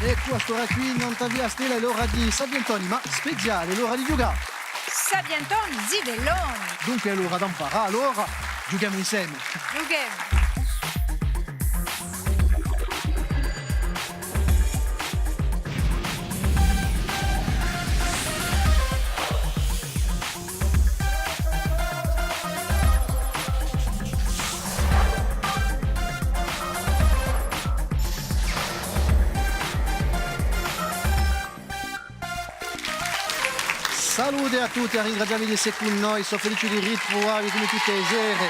E questa qui non t'avvia stella è l'ora di Sabientoni, ma speciale, l'ora di giocare. Sabientoni, zidelloni. Dunque è l'ora d'imparare, allora giochiamo insieme. Giochiamo. Salute a tutti, ringraziamo di essere con noi, sono felice di ritrovarvi come tutte le sere.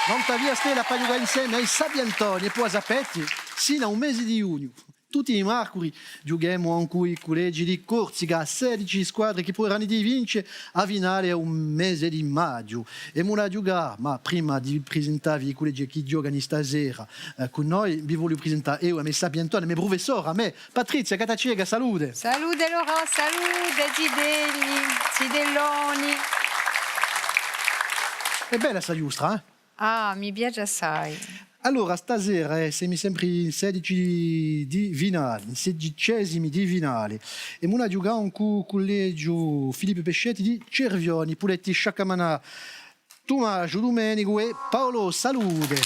Non t'avvia stella per giocare insieme ai Sabientoni e poi sapete, sino a un mese di giugno. Tutti i mercoledì giochiamo anche i collegi di Corsica, 16 squadre che potranno vincere a finale un mese di maggio. E mo la giocare, ma prima di presentarvi i collegi che giocano stasera con noi, vi voglio presentare io a me Sabientoni, a me professore, a me Patrizia Catacega, salute. Salute Laurent, salute zidelloni. È bella sta giustra, eh? Ah, mi piace assai. Allora, stasera siamo sempre in 16 di finale, in 16esimi di finale. E una giocare con il collegio Filippo Pescetti di Cervioni, Puletti Sciaccamanà, Tommaso Domenico e Paolo Salute.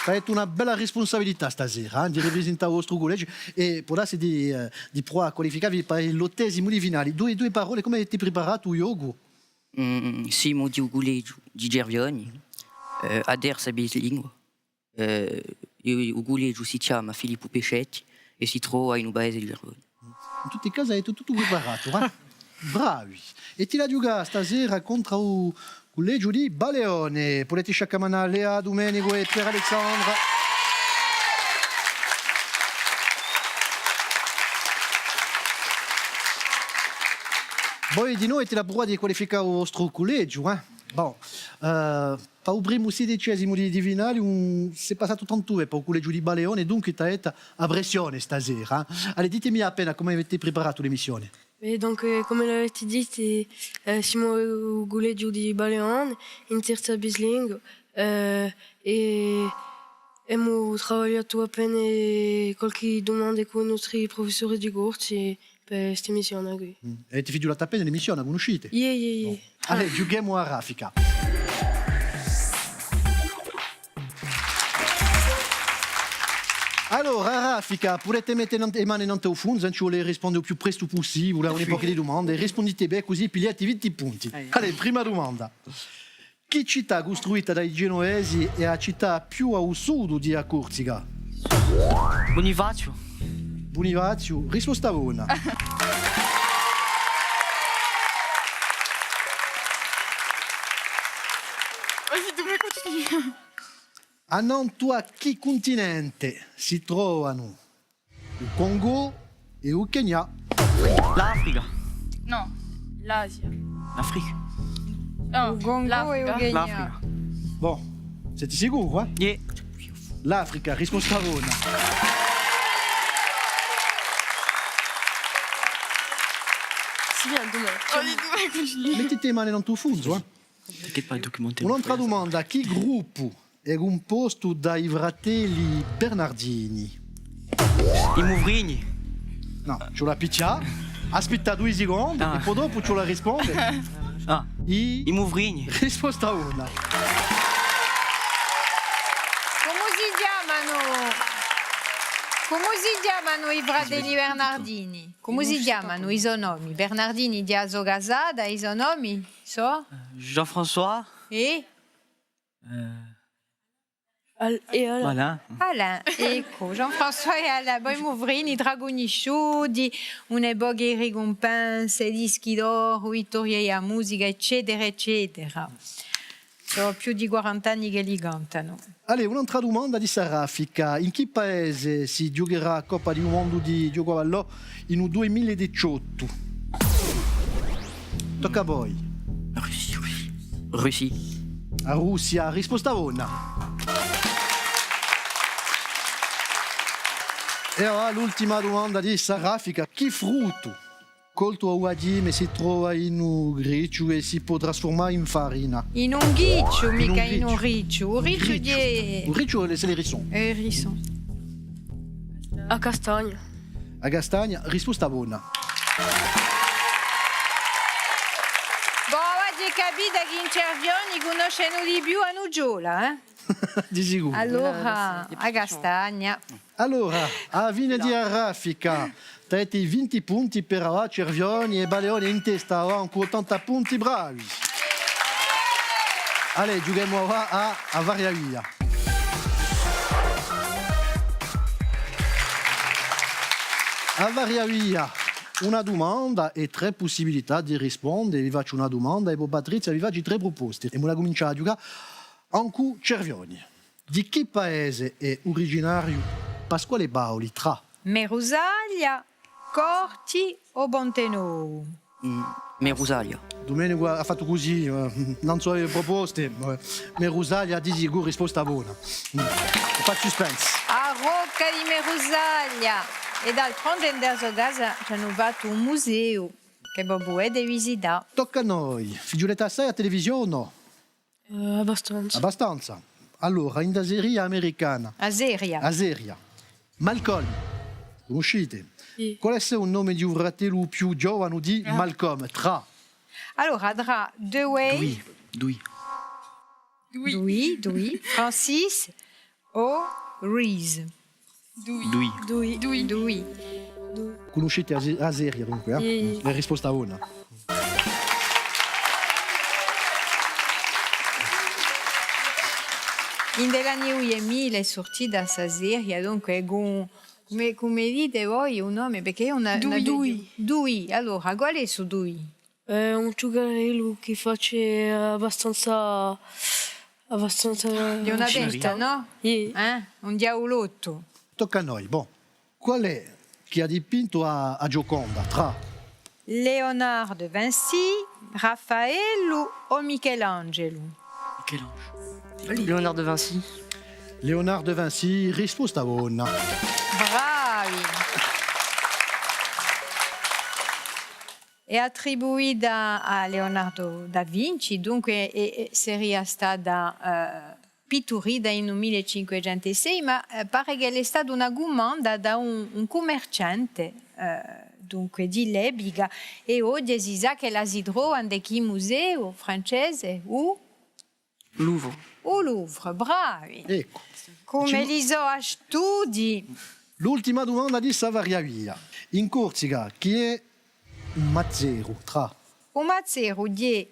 Avete una bella responsabilità stasera di rappresentare il vostro collegio e può darsi di provare a qualificarvi per l'8esimo di finale. Due parole, come avete preparato, Yogo? Siamo di un collegio di Cervioni, adesso a bislingua. Il collegio si chiama Filippo Pescetti e si trova in un paese di Cervioni. In tutti i casi avete tutto preparato, eh? Bravi. E ti la gioca stasera contro il collegio di Baleone, Poletti Sciaccamanà, Lea Domenico e Pier Alexandra. Voi di noi te la prova di qualificare il vostro collegio, eh? Bon, per il primo 16esimo di finale si è passato tanto per il collegio di Baleone, dunque avete a pressione stasera. Allora, ditemi appena come avete preparato l'emissione. Et donc, comme l'avete dit, siamo au collegio di Baleone, in terza bislingua, e abbiamo lavorato appena qualche domanda con i nostri professori di corsi per questa emissione qui. Avete figliolato appena l'emissione, conoscete? Yeah. No. Allora, giochiamo a raffica. Allora, a raffica, potete mettere le mani nel fondo, ci vuole rispondere il più presto possibile a un'epoca di domande. Rispondete bene così pigliate 20 punti. Allora, prima domanda. Che città costruita dai genovesi è la città più a sud di Corsica? Bonifacio. Bonifacio, risposta buona. A Nantua, che continente si trovano il Congo e il Kenya? L'Africa. No, l'Asia. L'Africa. No, Il Congo e il Kenya. L'Africa. Bon, siete sicuri? Yeah. L'Africa, risposta buona. C'est bien, dommage. Mettete le mani nel tuo fondo, eh? T'inquiète pas, le documentaire. Un'altra domanda, che gruppo è composto dai fratelli Bernardini? I Mouvrini. No, c'ho la piccia, aspetta 2 secondi Ah. e poi dopo c'ho la risponde. Ah, i Mouvrini. Risposta una. Come si chiamano i fratelli Bernardini? Come si chiamano i sonomi? Bernardini di Azogasada, i sonomi? So? Jean-François. E? Et alors, Voilà. Alain, ecco, Jean-François e Alain, poi Movrini, Dragoni Sciudi, un'epoca di ricompense, dischi d'oro, vittorie a musica, eccetera, eccetera. Sono più di 40 anni che li cantano. Allora, un'altra domanda di Saraffica. In che paese si giocherà la Coppa del Mondo di gioco a vallo in un 2018? Tocca a voi. Russie. A Russia, risposta buona. E ora l'ultima domanda di Saraffica. Che frutto col tuo uadime si trova in un griccio e si può trasformare in farina. In un ghiccio, In mica un in un riccio. riccio. Un riccio di... Un riccio c'est les hérissons. Hérisson. A castagna. A Castagna, risposta buona. Oggi capite che in Cervioni conoscono di più a Nuggiola, eh? Di sicuro. Allora, a Castagna. Allora, a Vine di Arraffica, avete 20 punti per la Cervioni e Baleone in testa, ancora 80 punti, bravi. Allez, giochiamo a Variavia. A Variavia, una domanda e 3 possibilità di rispondere. Vi faccio una domanda e poi Patrizia vi faccio 3 proposte. E la cominciamo a giocare anche Cervioni. Di che paese è originario Pasquale Bauli tra Merusaglia, Corti o Bontenou? Merusalia. Domenico ha fatto così, non so le proposte, Merusalia di sicuro risposta buona. Fa suspense. A Rocca di Merusaglia. E d'altronde in questo caso ci hanno fatto un museo che Bobo è di visitare. Tocca a noi. Figlioletta assai a televisione? No? Abbastanza. Abbastanza. Allora, in da serie americana, Aseria. Aseria, Malcolm, conoscete? Sì. Qual è un nome di un fratello più giovane di Malcolm? Tra Allora, tra Dewey, Dewey, Francis o Reese. Dewey. conoscete Aseria dunque, Sì. La risposta buona. In dell'anni 2000 è sortita questa serie, dunque come dite voi un nome? Perché è una Dewey. Allora, qual è su Dewey? È un giocare che fa abbastanza... Di una testa, no? Sì. Un diavolotto. Tocca a noi. Bon. Qual è che ha dipinto a Gioconda? Tra Leonardo Vinci, Raffaello o Michelangelo? Léonard de Vinci. Leonardo da Vinci, risposta buona. Bravi! È attribuita a Leonardo da Vinci, dunque sarebbe stata pitturita in 1506, ma pare che è stata una comanda da un commerciante dunque di l'epoca e oggi si sa che la si trova in che museo francese o Louvre, bravi! Ecco. Come li so a studi. L'ultima domanda di Savariavia. In Corsica, chi è un mazzero? Tra Un mazzero è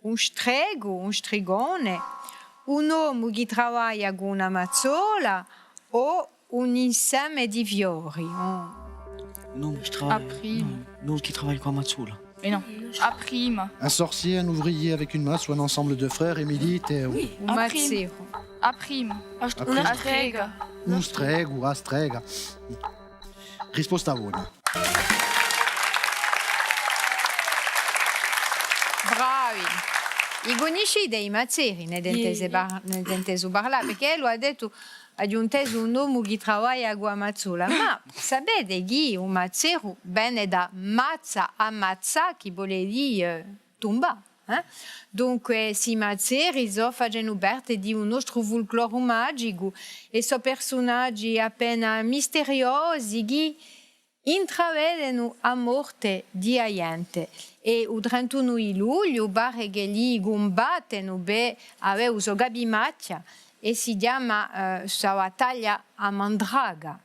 un strego, un stregone, un uomo che lavora con una mazzola o un insieme di fiori. Un homme qui A travaille. prime. Un homme qui travaille comme Matsoula. Mais non, à prime. un sorcier, un ouvrier avec une masse ou un ensemble de frères et milite et Un A mazzero. À prime. Una strega. un strego, a strega. Risposta buona. Bravi! I conoscete i mazzeri nel denteso parlare perché lui ha detto aggiunteso un uomo che lavora a Guamazzola, ma sapete che un mazzero viene da mazza a mazza, che vuol dire tomba. Dunque, si mazzeri fanno parte di un nostro folklore magico e sono personaggi appena misteriosi che intravedono a morte di gente. E il 31 di luglio pare che lì combattono per avere uso gabimaccia e si chiama questa battaglia a Mandraga.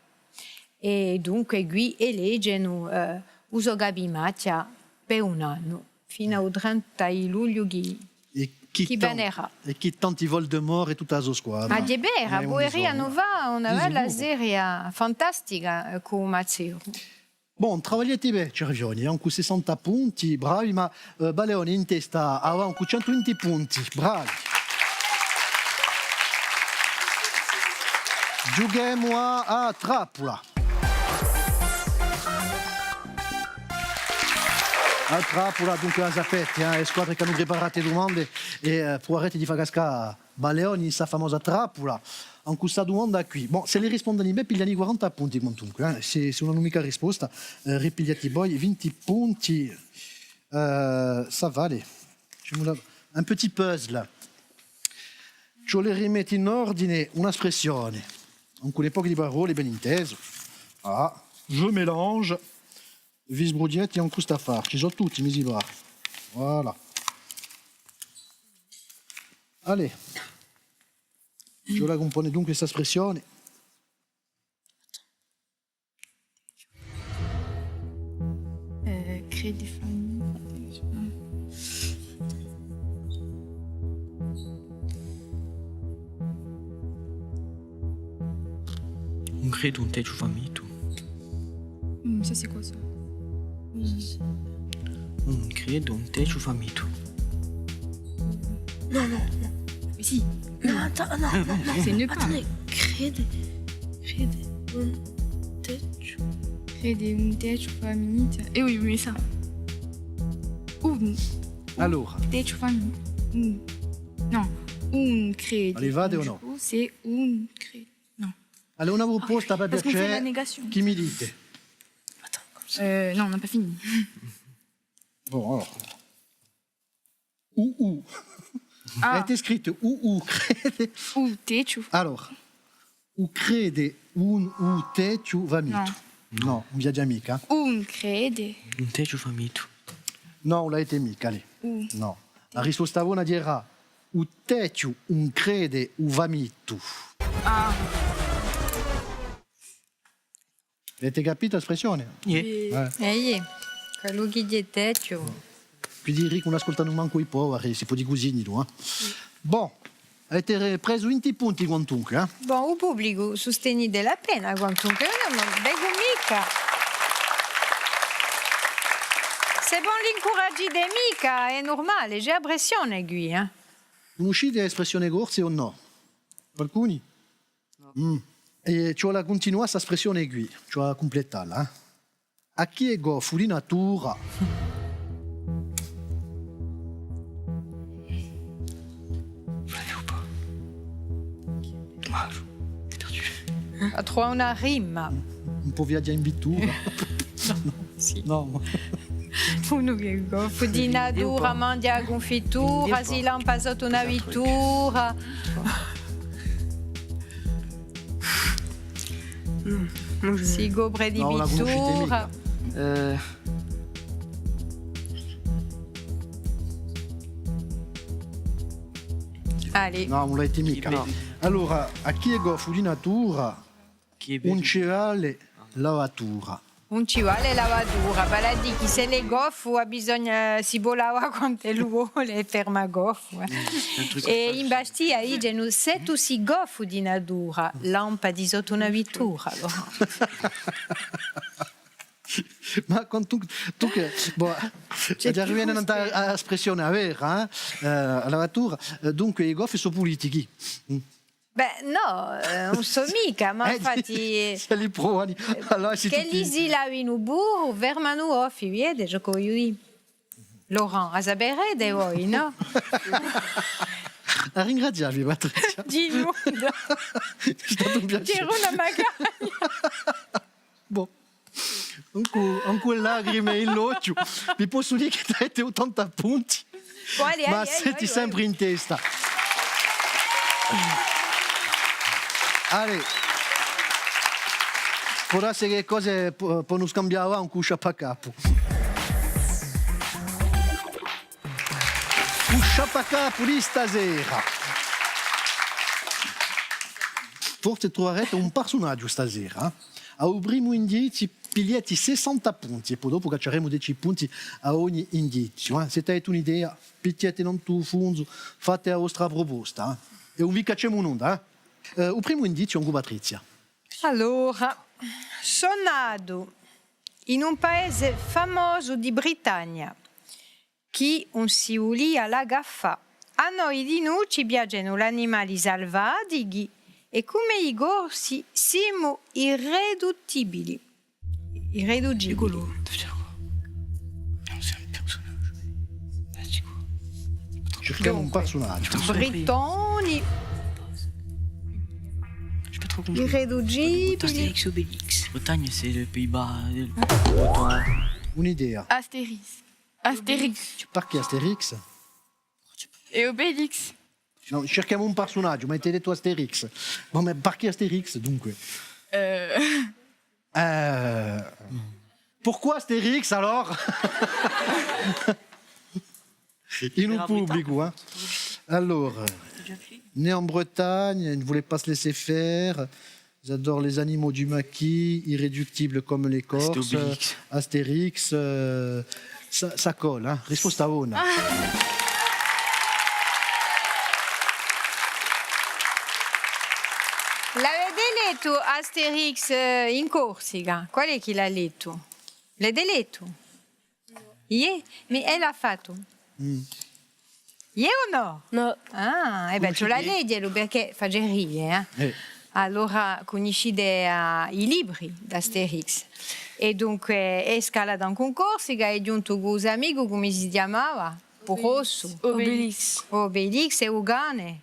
E dunque qui eleggono uso gabimaccia per un anno, fino al 30 di luglio E chi benerà. E chi tanti Voldemort e tutta la sua squadra. Ma di vera, Boeria non va, una Di bella sicuro. serie fantastica con Mazzero. Bon, travagliate bene, Cervioni, anche 60 punti, bravi, ma Baleone in testa ha anche 120 punti, bravi. Giochiamo a Trappola. A Trappola, dunque la sapete, le squadre che hanno preparato le domande E per arrete di far cascare Baleoni, sa famosa trappola, in questa domanda qui. Bon, se le rispondono bene, pigliano i 40 punti comunque. Se un'unica risposta, ripigliati voi 20 punti. Ça va aller. Un petit puzzle. Je le rimetto in ordine un'espressione, con quelle poche di parole ben inteso. Ah, je mélange. Visbruglietti en custafar. Ci sono tutti, mi si va. Voilà. Allez. Je la compone dunque questa espressione. Créer des familles. Un credo un teggio famito. Ça, c'est quoi ça? Un credo un teggio famito. Non, non, non. Mais si. Non, attends, non, non, non. C'est ne pas. Attendez, crede un techo. Créer des techo famille. Eh oui, mais ça. Allora, Techo famille. Non. Un crédit. Allez, vade o no? C'est un crédit. Non. allora una proposta per Parce qu'on fait la piacere. négation. Chi mi dite? Non, on n'a pas fini. Bon, alors. Ou. Ah. Avete scritto crede. Ou techo. Allora, crede un tecio vamito. No, non vi già mica. Un crédit. Un teggio famito. No, non l'avete mica lì. No. La risposta buona dirà un tecio, un crede, un vamito. Ah. Avete capito l'espressione? Yeah. quello che diete, cioè. Più di Rick non ascoltano manco i poveri, si può di così, no? Bon, avete preso 20 punti quantunque, eh? Bon, il pubblico sostiene della pena, quantunque non vengo mica. Se bon l'incoraggi de mica, è normale, j'ai l'impressione qui, eh? Conoscete l'espressione gorse o no? Alcuni? No. E cioè la continua questa espressione qui, cioè la completala, eh? A chi è goffo di natura? Flavio pas. Tommaso. Perdu. A trovare una rima. Un po' viaggia in vittura. Sì. No. Uno che è goffo di natura, mangia a confitura, si lampa sotto una vittura. Si gobre di No, la conoscete vittura. mica. Allez. No, non l'avete mica. No. Allora, a chi è goffo di natura? Chi è Un bello? cereale, lavatura. Un ci vuole lavatura, vale a dire che se le goffo ha bisogno si può lavare quanto lo vuole, ferma goffo. E in Bastia dicono se tu si goffo di natura, lampa di sotto una vittura. Allora. Ma quando tu che boh, già riviene un'espressione vera, la lavatura, dunque i goffi sono politici. Beh, no, non so mica, ma infatti... Se li provano, allora si Che gli si lavino burro, vermano offi, vede, gioco io. Laurent, a sapere di voi, no? A ringraziarvi, Patrizia. Di nudo. È stato un piacere. C'era una magagna. Boh. Anche lacrime in l'occhio. Vi posso dire che avete 80 punti, ma siete sempre in testa. Allora, può essere che cose possono scambiare un cuscia a capo. Cuscia a capo di stasera. Forse troverete un personaggio stasera. A primo indizio pigliati 60 punti e poi dopo cacceremo 10 punti a ogni indizio. Se avete un'idea, picchiate non tu funzo, fate la vostra proposta. E non vi cacciamo un'onda. Il primo indizio è con Patrizia. Allora, sono nato in un paese famoso di Britannia che non si ulia la gaffa. A noi di noi ci piacciono gli animali selvatici e come i gorsi siamo irreduttibili. Irreducibili. Non sei un personaggio. Magico. cerchiamo un personaggio. Brittoni, J'ai pas trop compris. irriducibili. Astérix Obélix. Bretagne, c'est le Pays-Bas. Un'idea. Astérix. Astérix. Perché Asterix? Et Obélix. No, cerchiamo un personaggio, ma avete detto Asterix. Ma perché Asterix dunque? Pourquoi Astérix alors? Il nous pubblico, hein. Alors, né en Bretagne, il ne voulait pas se laisser faire. Ils adorent les animaux du maquis, irréductibles comme les Corses. Obélix. Astérix, ça colle, hein. Risposta una. L'avete letto Asterix in Corsica? Qual è che l'ha letto? L'avete letto? Yeah? Ma e l'ha fatto? Yeah o no? No, Ah, e beh, ce la leggerlo perché fa ridere, eh? Allora conoscete i libri d'Asterix e dunque è scalato in Corsica e giunto con un amico, come si chiamava? Rosso, Obélix. Obélix e Ugane.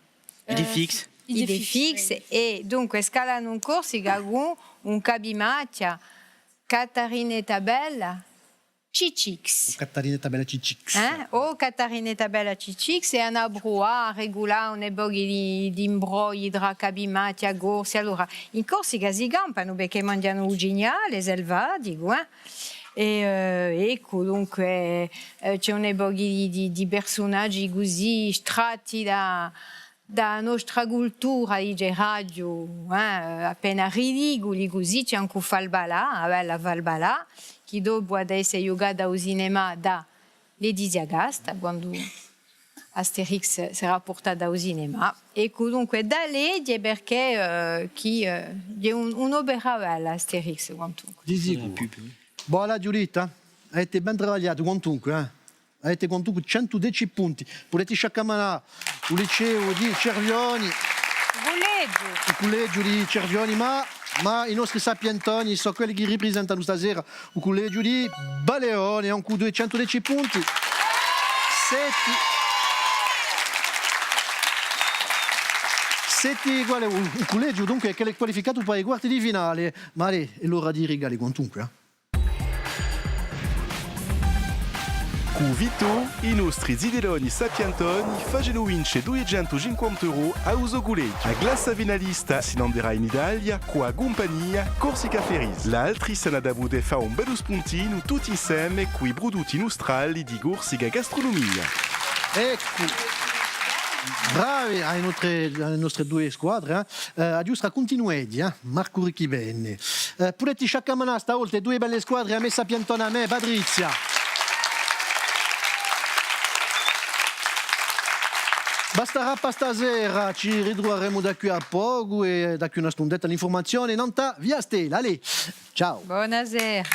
Idéfix. Idéfix e dunque scalano in Corsica con un cabimaccia Catarinetta Bella Cicix. Catarinetta Bella Cicix. O Catarinetta Bella Cicix e una brua regolare un boghi di imbrogli tra cabimaccia gorsi. Allora in Corsica si campano perché mangiano ugignale, selvatico, E ecco, dunque c'è un boghi di personaggi così tratti da nostra cultura di radio, appena ridicoli così. C'è anche Falbalà, la Valbalà, che dopo adesso è giocata al cinema da Letizia Gasta, quando Asterix sarà portata al cinema. Ecco, dunque da lei è perché è un'opera bella Asterix, quantunque. Di sicuro. Buona Giulietta, avete ben travagliato quantunque, Avete quantunque 110 punti. Potete sciaccamanare il liceo di Cervioni, il collegio di Cervioni, ma i nostri sapientoni sono quelli che rappresentano stasera il collegio di Baleone, con 210 punti. Senti, qual è un collegio dunque che è qualificato per i quarti di finale, ma è l'ora di regali quantunque, Cu Vito, i nostri zideloni sapientoni facendo vincere 250 euro a uso guleggi. A glassa finalista si nanderà in Italia con la compagnia Corsica Ferries. L'altri se ne da bude fa un bello spuntino tutti insieme con i prodotti nostrali di Corsica Gastronomia. Ecco, bravi alle nostre due squadre, a giusta continuedi, Marco Ricchi bene. Potete sciaccamanare stavolta due belle squadre, a me sapientone, a me Patrizia. Basterà per stasera, ci ritroveremo da qui a poco e da qui una stundetta l'informazione. Nanta, via Stella, allez, ciao. Buonasera.